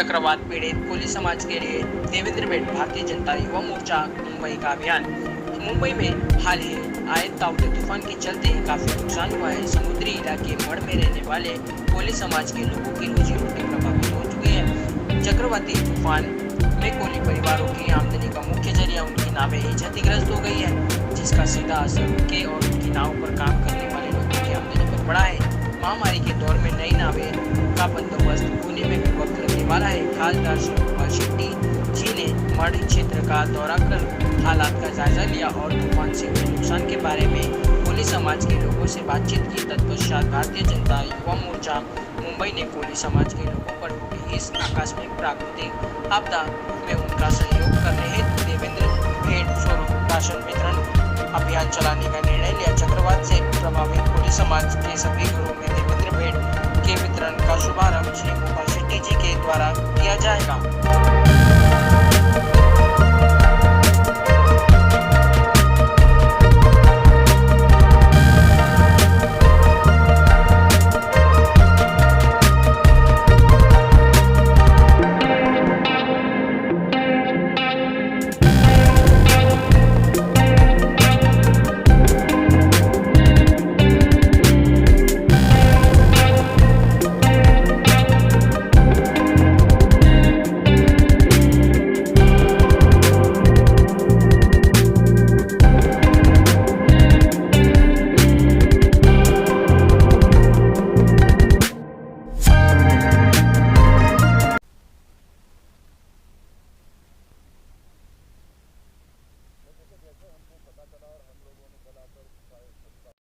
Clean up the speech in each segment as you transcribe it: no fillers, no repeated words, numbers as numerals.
चक्रवात पीड़ित कोली समाज के लिए देवेंद्र भेट भारतीय जनता युवा मोर्चा मुंबई का अभियान। मुंबई में हाल ही आए ताउते तूफान के चलते काफी नुकसान हुआ है। समुद्री इलाके मड़ में रहने वाले कोली समाज के लोगों की रोजी रोटी प्रभावित हो चुकी है। चक्रवाती तूफान में कोली परिवारों की आमदनी का मुख्य जरिया उनकी नावें ही क्षतिग्रस्त हो गई है, जिसका सीधा असर उनके और उनकी नाव पर काम करने वाले लोगों की आमदनी पर पड़ा है। महामारी के दौर में नई नावें का बंदोबस्त पुणे में भी वक्त लगने वाला है। खासदार श्री गोपाल शेट्टी जी ने मड़ क्षेत्र का दौरा कर हालात का जायजा लिया और तूफान से हुए नुकसान के बारे में कोली समाज के लोगों से बातचीत की। तत्पश्चात भारतीय जनता युवा मोर्चा मुंबई ने कोली समाज के लोगों पर हुई इस आकस्मिक प्राकृतिक आपदा में उनका सहयोग करने हेतु देवेंद्र भेट स्वरूप राशन वितरण अभियान चलाने का निर्णय लिया। चक्रवात से प्रभावित कोली समाज के सभी घरों में देवेंद्र भेट के वितरण का शुभारंभ श्री गोपाल शेट्टी जी के द्वारा किया जाएगा।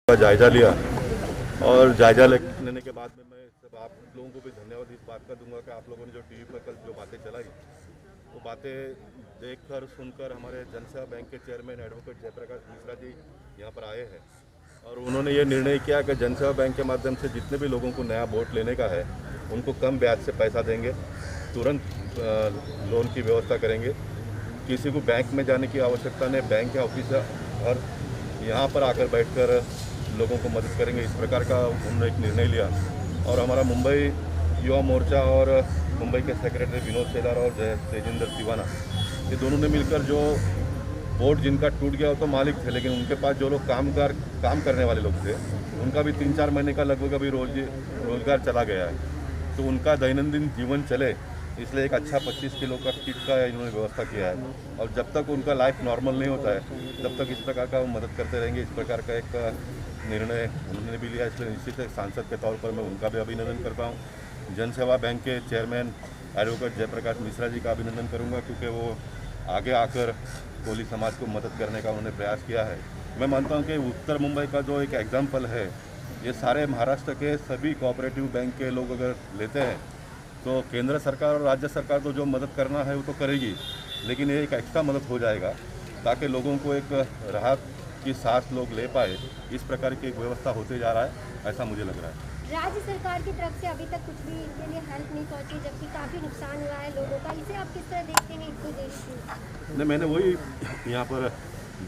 का जायजा लिया और जायजा लेने के बाद में मैं सब आप लोगों को भी धन्यवाद इस बात का दूंगा कि आप लोगों ने जो टीवी पर कल जो बातें चलाई वो बातें देखकर सुनकर हमारे जनसेवा बैंक के चेयरमैन एडवोकेट जयप्रकाश मिश्रा जी यहाँ पर आए हैं और उन्होंने ये निर्णय किया कि जनसेवा बैंक के माध्यम से जितने भी लोगों को नया वोट लेने का है उनको कम ब्याज से पैसा देंगे, तुरंत लोन की व्यवस्था करेंगे, किसी को बैंक में जाने की आवश्यकता नहीं, बैंक के ऑफिसर और यहाँ पर आकर बैठकर लोगों को मदद करेंगे। इस प्रकार का उन्होंने एक निर्णय लिया और हमारा मुंबई युवा मोर्चा और मुंबई के सेक्रेटरी विनोद सेदार और तेजिंदर तिवाना ये दोनों ने मिलकर जो बोर्ड जिनका टूट गया वो तो मालिक थे, लेकिन उनके पास जो लोग काम करने वाले लोग थे उनका भी 3-4 महीने का लगभग अभी रोजगार चला गया है, तो उनका दैनंदिन जीवन चले इसलिए एक अच्छा 25 किलो का किट का इन्होंने व्यवस्था किया है और जब तक उनका लाइफ नॉर्मल नहीं होता है तब तक इस प्रकार का वो मदद करते रहेंगे। इस प्रकार का एक निर्णय उन्होंने भी लिया, इसलिए निश्चित एक सांसद के तौर पर मैं उनका भी अभिनंदन करता हूँ। जनसेवा बैंक के चेयरमैन एडवोकेट जयप्रकाश मिश्रा जी का अभिनंदन करूँगा क्योंकि वो आगे आकर कोली समाज को मदद करने का उन्होंने प्रयास किया है। मैं मानता हूँ कि उत्तर मुंबई का जो एक एग्जाम्पल है ये सारे महाराष्ट्र के सभी कोऑपरेटिव बैंक के लोग अगर लेते हैं तो केंद्र सरकार और राज्य सरकार तो जो मदद करना है वो तो करेगी, लेकिन ये एक एक्स्ट्रा मदद हो जाएगा ताकि लोगों को एक राहत की सांस लोग ले पाए। इस प्रकार की एक व्यवस्था होते जा रहा है, ऐसा मुझे लग रहा है। राज्य सरकार की तरफ से अभी तक कुछ भी इनके लिए हेल्प नहीं पहुंची, जबकि काफ़ी नुकसान हुआ है लोगों का। इसे आप किस तरह देखते हैं इतनी देरी से? नहीं, मैंने वही यहाँ पर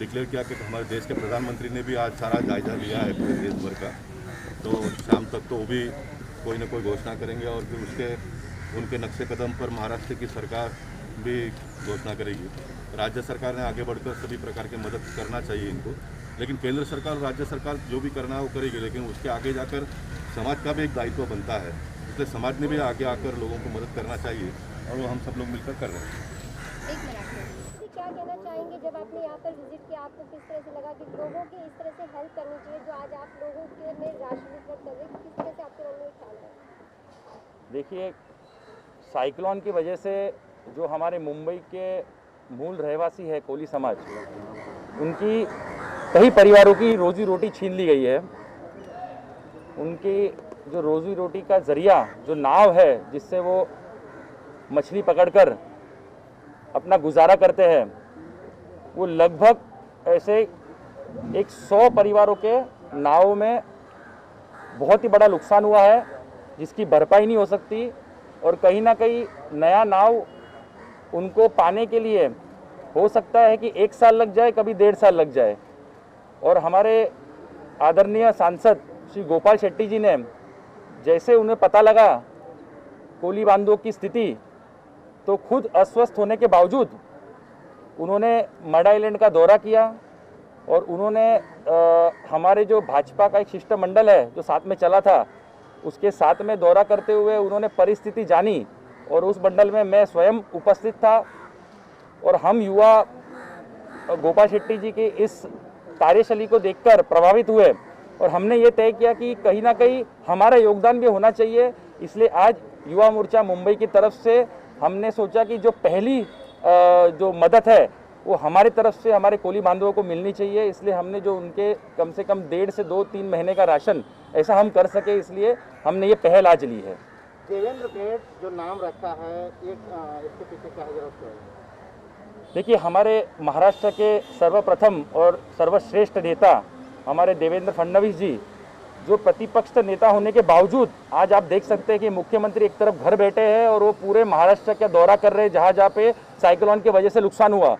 डिक्लेयर किया कि हमारे देश के प्रधानमंत्री ने भी आज सारा जायजा लिया है पूरे देश भर का, तो शाम तक तो वो भी कोई ना कोई घोषणा करेंगे और फिर उनके नक्शे कदम पर महाराष्ट्र की सरकार भी घोषणा करेगी। राज्य सरकार ने आगे बढ़कर सभी प्रकार की मदद करना चाहिए इनको, लेकिन केंद्र सरकार और राज्य सरकार जो भी करना है वो करेगी, लेकिन उसके आगे जाकर समाज का भी एक दायित्व बनता है, इसलिए समाज ने भी आगे आकर लोगों को मदद करना चाहिए और वो हम सब लोग मिलकर कर रहे हैं। एक मिनट, क्या कहना चाहेंगे जब आपने यहाँ पर विजिट किया, आपको किस तरह से लगा कि लोगों की इस तरह से हेल्प करनी चाहिए जो आज आप लोगों के में राशन वितरण कर रहे हैं, किस तरह से आपके मन में ख्याल है? देखिए, साइक्लोन की वजह से जो हमारे मुंबई के मूल रहवासी है कोली समाज, उनकी कई परिवारों की रोजी रोटी छीन ली गई है। उनकी जो रोजी रोटी का जरिया जो नाव है जिससे वो मछली पकड़कर अपना गुजारा करते हैं, वो लगभग ऐसे 100 परिवारों के नाव में बहुत ही बड़ा नुकसान हुआ है जिसकी भरपाई नहीं हो सकती और कहीं ना कहीं नया नाव उनको पाने के लिए हो सकता है कि 1 साल लग जाए, कभी 1.5 साल लग जाए। और हमारे आदरणीय सांसद श्री गोपाल शेट्टी जी ने जैसे उन्हें पता लगा कोली बांधों की स्थिति, तो खुद अस्वस्थ होने के बावजूद उन्होंने मड आइलैंड का दौरा किया और उन्होंने हमारे जो भाजपा का एक शिष्टमंडल है जो साथ में चला था उसके साथ में दौरा करते हुए उन्होंने परिस्थिति जानी और उस मंडल में मैं स्वयं उपस्थित था और हम युवा गोपाल शेट्टी जी की इस कार्यशैली को देखकर प्रभावित हुए और हमने ये तय किया कि कहीं ना कहीं हमारा योगदान भी होना चाहिए। इसलिए आज युवा मोर्चा मुंबई की तरफ से हमने सोचा कि जो पहली जो मदद है वो हमारी तरफ से हमारे कोली बांधवों को मिलनी चाहिए। इसलिए हमने जो उनके कम से कम 1.5 से 2-3 महीने का राशन ऐसा हम कर सके, इसलिए हमने ये पहल आज ली है। देवेंद्र भेंट जो नाम रखा है इसके पीछे क्या जरूरत है? देखिए, हमारे महाराष्ट्र के सर्वप्रथम और सर्वश्रेष्ठ नेता हमारे देवेंद्र फडणवीस जी जो प्रतिपक्ष नेता होने के बावजूद आज आप देख सकते हैं कि मुख्यमंत्री एक तरफ घर बैठे हैं और वो पूरे महाराष्ट्र का दौरा कर रहे हैं जहाँ जहाँ पे साइक्लोन की वजह से नुकसान हुआ।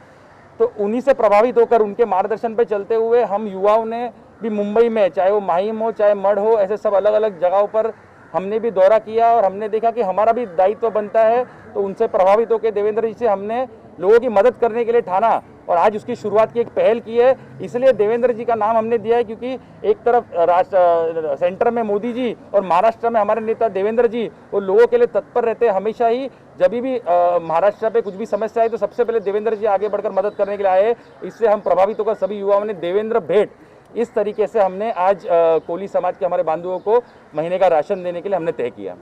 तो उन्हीं से प्रभावित होकर उनके मार्गदर्शन पे चलते हुए हम युवाओं ने भी मुंबई में, चाहे वो माहिम हो चाहे मड हो, ऐसे सब अलग अलग जगहों पर हमने भी दौरा किया और हमने देखा कि हमारा भी दायित्व बनता है। तो उनसे प्रभावित होकर देवेंद्र जी से हमने लोगों की मदद करने के लिए ठाना और आज उसकी शुरुआत की एक पहल की है। इसलिए देवेंद्र जी का नाम हमने दिया है क्योंकि एक तरफ सेंटर में मोदी जी और महाराष्ट्र में हमारे नेता देवेंद्र जी वो लोगों के लिए तत्पर रहते हैं हमेशा ही। जब भी महाराष्ट्र पे कुछ भी समस्या है तो सबसे पहले देवेंद्र जी आगे बढ़कर मदद करने के लिए आए। इससे हम प्रभावित होकर सभी युवाओं ने देवेंद्र भेंट इस तरीके से हमने आज कोली समाज के हमारे बांधवों को महीने का राशन देने के लिए हमने तय किया।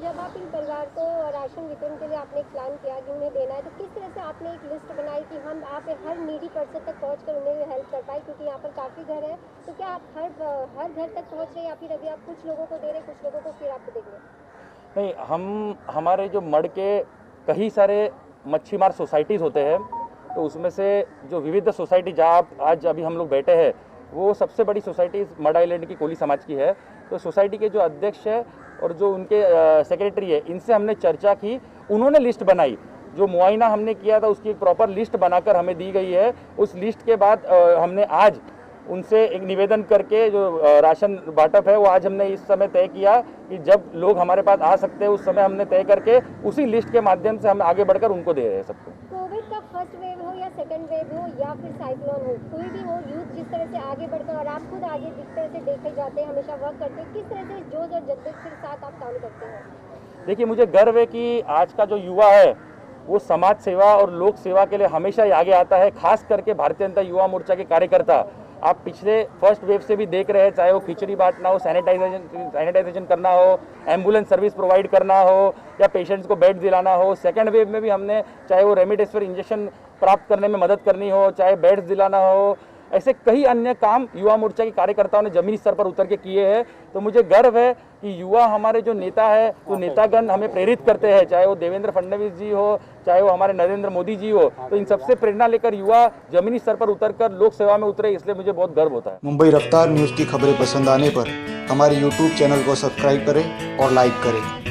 जब आप इन परिवार को राशन वितरण के लिए आपने एक प्लान किया कि उन्हें देना है, तो किस तरह से आपने एक लिस्ट बनाई कि हम आप हर नीडी पर्सन तक पहुंचकर उन्हें हेल्प कर पाए? क्योंकि यहाँ पर काफ़ी घर है, तो क्या आप हर घर तक पहुंच रहे हैं या फिर अभी आप कुछ लोगों को दे रहे, कुछ लोगों को फिर आपको देंगे? नहीं, हम हमारे जो मड के कई सारे मच्छीमार सोसाइटीज़ होते हैं तो उसमें से जो विविध सोसाइटी जहाँ आज अभी हम लोग बैठे हैं वो सबसे बड़ी सोसाइटी मड आइलैंड की कोली समाज की है। तो सोसाइटी के जो अध्यक्ष है और जो उनके सेक्रेटरी है इनसे हमने चर्चा की, उन्होंने लिस्ट बनाई। जो मुआयना हमने किया था उसकी एक प्रॉपर लिस्ट बनाकर हमें दी गई है। उस लिस्ट के बाद हमने आज उनसे एक निवेदन करके जो राशन बांटप है वो आज हमने इस समय तय किया कि जब लोग हमारे पास आ सकते हैं उस समय हमने तय करके उसी लिस्ट के माध्यम से हम आगे बढ़कर उनको दे रहे हैं सबको। कोविड का फर्स्ट वेव हो या सेकंड वेव हो या फिर साइक्लोन हो, कोई भी हो, यूथ जिस तरह से आगे बढ़कर और आप खुद आगे जिस तरह से देखे जाते हैं, हमेशा वर्क करते हैं, किस तरह से जोश और जद्दत के साथ आप काम करते हैं? देखिए, मुझे गर्व है कि आज का जो युवा है वो समाज सेवा और लोक सेवा के लिए हमेशा ही आगे आता है। खास करके भारतीय जनता युवा मोर्चा के कार्यकर्ता आप पिछले फर्स्ट वेव से भी देख रहे हैं, चाहे वो खिचड़ी बांटना हो, सैनिटाइजेशन करना हो, एम्बुलेंस सर्विस प्रोवाइड करना हो या पेशेंट्स को बेड दिलाना हो। सेकंड वेव में भी हमने चाहे वो रेमडेसिविर इंजेक्शन प्राप्त करने में मदद करनी हो, चाहे बेड्स दिलाना हो, ऐसे कई अन्य काम युवा मोर्चा के कार्यकर्ताओं ने जमीनी स्तर पर उतर के किए हैं। तो मुझे गर्व है कि युवा हमारे जो नेता है तो नेतागण हमें प्रेरित करते हैं, चाहे वो देवेंद्र फडणवीस जी हो, चाहे वो हमारे नरेंद्र मोदी जी हो। तो इन सबसे प्रेरणा लेकर युवा जमीनी स्तर पर उतरकर लोक सेवा में उतरे, इसलिए मुझे बहुत गर्व होता है। मुंबई रफ्तार न्यूज़ की खबरें पसंद आने पर हमारे YouTube चैनल को सब्सक्राइब करें और लाइक करें।